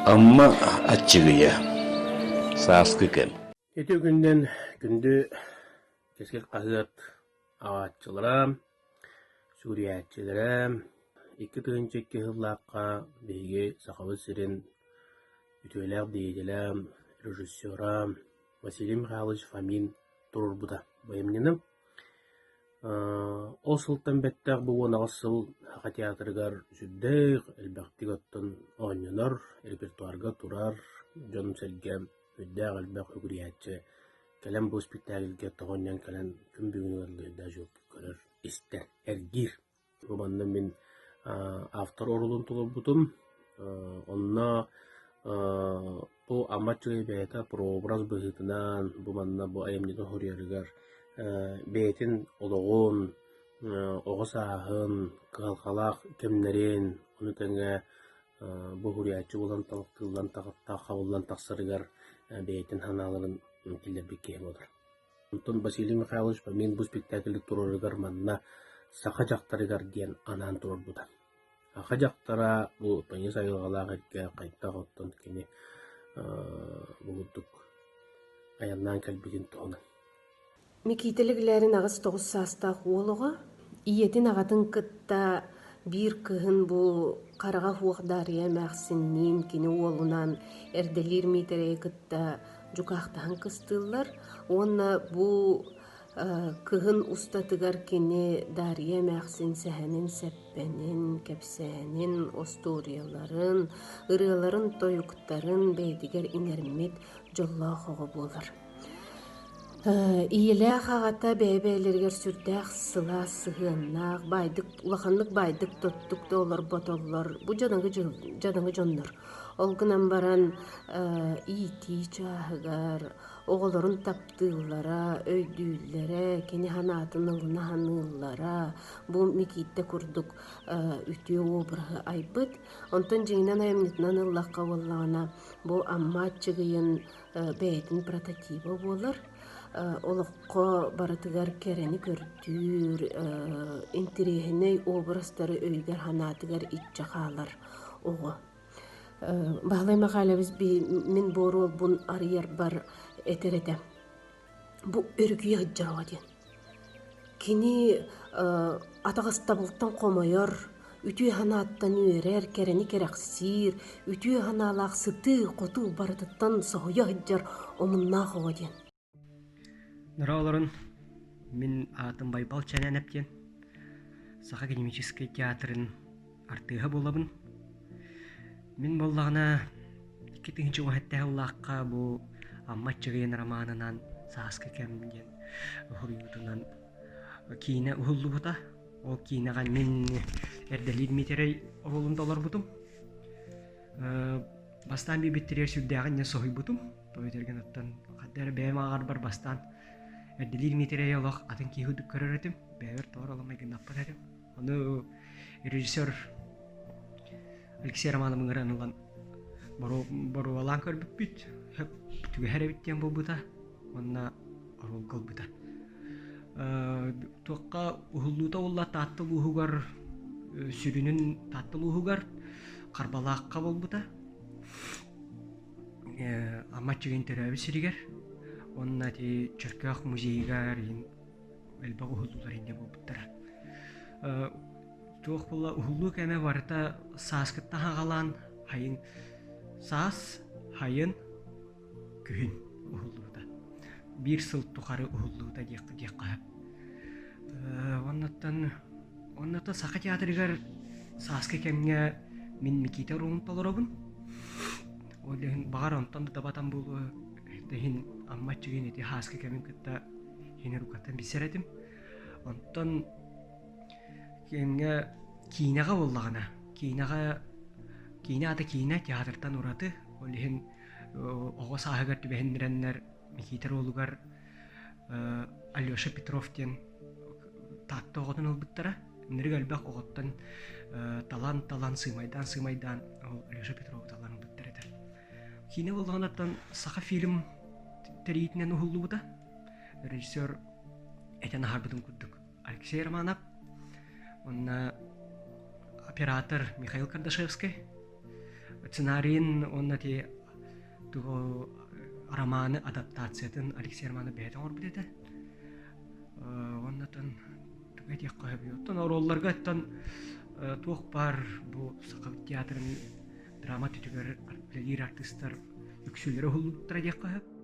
Amma açıgıya. Saskı kem. Eti günden gündü keskek qahıt ağaççılarım, Suriyatçılarım, 2 yıllıqqa beygi saqabı sirin ütüyeler deydilim, rejissöram, Василий Михайлович Фомин турur buda. Bayımненім. Ол сылттан бәттәк bu онағысыл хақа театрыгар сүрдәйг, әлбәқтік оттын ойнынар, репертуарға турар, жон сәлгәм, үддәг әлбәқ үгіриятчы. Кәлем бұл спектакльге тоғыннан кәлен күн бүгіні ғырлыйда жоқ көрір. Истер, әргир. Bu manna min автор орулун тулуп бутум. Онна bu amaççı beyta proobraz bıhıtынан bu manna bu ayamnida horiyarıgar beytin oloğun oğusahın kıhalkalak kemlerin onu tenge bu horiyatçı olan talıktıldan tağıtta xavullan taqsırıgar beytin hanaların tiller bekkehem olur. Ondan Василий Михайлович Фомин bu spektakli turarıgar manna saqa jaqtarıgar diyen anan turur buda. Aqa jaqtara bu payı sayılğalaq etke qaytta qottan kini bulduk. Ayandan kalbigin toğuna. Mikiteliglerin ağız toğuz sasta huoluğa, iyetin ağatın kıtta bir kıhın bu qarağa huaqdariya məxsinnin kini oğlunan erdelir mitere kıtta cukaqtahan kıstıllar. Onna bu kıhın ustatıgar kini dariya məxsin səhənin səppenin, kepsənin, ostoriyaların, ırıların, toyukların beydiger inermit jolla xoğu bolar. İyilək ağata bəybəylергер сүрдәк sıla sığınaq, baydık, ulaqanlık baydık tuttuk da olar botollar. Bu jadangı jonlar. Olgunan baran iti çahıgar, oğulların taptığılara, öydüllere, keni hanatın ılına hanıllara, bu mikitte kurduk ütüye obrağı aybıt. Ondan jeynan ayamnitnan ıllaqqa vallağına bu amma çıgıyın beytin prototipi bolar. Oluqqa baratıgar kereni körtür, intirihine obrazları öyger hanatıgar itçe qalar oğu. Bağlay maqalabız min boru bun arıyar bar eterede. Bu örgüye hıccar oğadien. Kini atağıstabılıktan qomayar, ütüye hanattan üyerer, kereni kereksir, ütüye hanalaq sıtı, qotu baratıttan soğuya hıccar omunna oğadien. Нұраларын, мен атын Байбал Чәнән әптен, Сақа академический театрын артыға болабын. Мен боллағына 2-ші уақытта ұлаққа бұл Амматчығын романынан Саска кәмден ұхырыютынан кейіне ұхылды бұта. Ол кейінеған мен әрдәлер метерей ұғылымда олар бұтым. Бастан бейбеттерер сүрдәғын не соғый бұтым. Тойтерген аттан қаддар бәйім ағар бар бастан. Әрділер метерей олақ атын кейхуді көрір етім. Бәйір тор оламай гынаппат әдім. Оны режиссер Алексей Романовың ғыранылан бару алан көрбіп бүт. Түгі әрі біттен бұл бұта. Онына орыл қыл бұта. Тоққа ұғылуыта олла таттыл ұғығар, сүрінің таттыл ұғығар қарбалаққа бол бұта. Аматчығын түрәбі сірігер. Онна ти Черках музейгар элбаг ухуллар инде булбуттара. Туох була ухуллу кеме барыта сааскытта хагалан хайын саас хайын күһүн ухуллууда. Бир сыл тухары ухуллууда диякка. Онната сака театрыгар сааскы кемге мин миките румун толоробун. Олен багар онтан да табатан бул Тәһин аммачыгын эти хаска кемин кытта хенер укаттан бисеретим. Онтон кемге кинага боллагана. Кинага театртан ураты. Олен ого сахагар тибехендереннер микитер олугар Алёша Петровтен татты оготун олбуттара. Нерге албак оготтан талан сымайдан Алёша Петров талан олбуттара. Кине болганаттан саха фильм теритинен ухуллу бута. Режиссер этен харбытын курдук Алексей Романов. Он оператор Михаил Кардашевский. сценарийин онна ти туго романы адаптациятын Алексей Романы бәйтен орбит ете. Оннатын туга тек кайбыттан оролларга аттан туох бар бу сакал театрын драма түтүгөр артистер үксүлөрө хулуттара дек кайып.